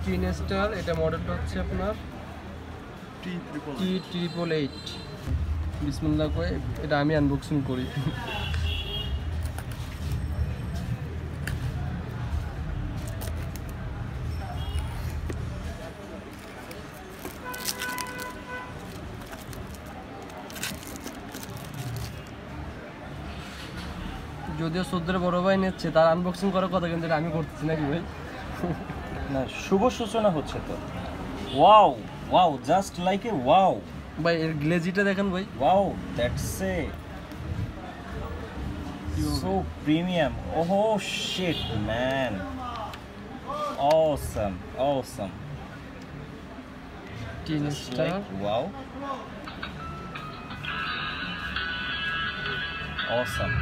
3 star. এটা মডেলটা হচ্ছে আপনার T888। বিসমিল্লাহ করে এটা আমি আনবক্সিং করি। যদিও সদ্যের বড় ভাই নিচ্ছে, তার আনবক্সিং করার কথা, কিন্তু আমি করতেছি নাকি ভাই? না, শুভ সূচনা হচ্ছে তো। Wow wow, just like a wow ভাই। এর গ্লেজিটা দেখেন ভাই। Wow, that's a so premium. ওহো shit man, awesome awesome. 3 star. Wow, awesome.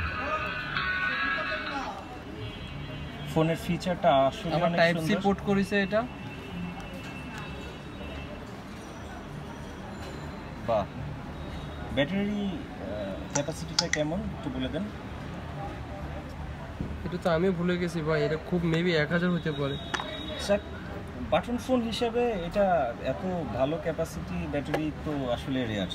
ফোনের ফিচারটা আসলে আমার অনেক টাইপ সি সুন্দর। পোর্ট করেছে এটা। বাহ, ব্যাটারি ক্যাপাসিটিটা কেমন একটু বলে দেন। এটা তো আমি ভুলে গেছি ভাই, এটা খুব মেবি 1000 হতে পারে। বাটন ফোন হিসেবে এটা এত ভালো ক্যাপাসিটি ব্যাটারি তো আসলে রেয়ার।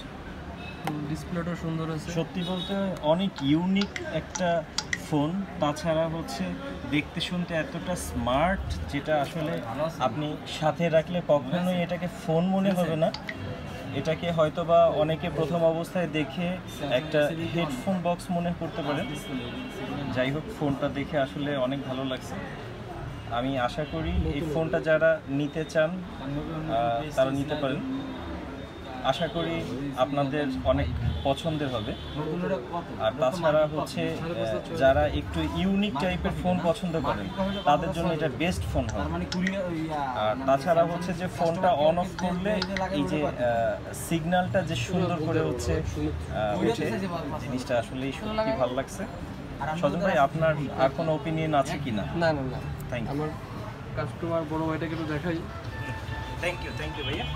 ডিসপ্লেটা সুন্দর আছে। সত্যি বলতে অনেক ইউনিক একটা ফোন। তাছাড়া হচ্ছে দেখতে শুনতে এতটা স্মার্ট, যেটা আসলে আপনি সাথে রাখলে কখনোই এটাকে ফোন মনে হবে না। এটাকে হয়তোবা অনেকে প্রথম অবস্থায় দেখে একটা হেডফোন বক্স মনে করতে পারেন। যাই হোক, ফোনটা দেখে আসলে অনেক ভালো লাগছে। আমি আশা করি এই ফোনটা যারা নিতে চান তারা নিতে পারেন। আশা করি আপনাদের অনেক পছন্দের হবে। আর তাছাড়া হচ্ছে যারা একটু ইউনিক টাইপের ফোন পছন্দ করেন তাদের জন্য এটা বেস্ট ফোন হবে। আর তাছাড়া হচ্ছে যে ফোনটা অন অফ করলে এই যে সিগন্যালটা যে সুন্দর করে হচ্ছে ওঠে, জিনিসটা আসলেই সত্যি ভালো লাগছে। সজল ভাই, আপনার আর কোনো ওপিনিয়ন আছে কিনা? না না না, থ্যাংক ইউ। আমার কাস্টমার বড় ভাইটাকে একটু দেখাই। থ্যাংক ইউ ভাইয়া।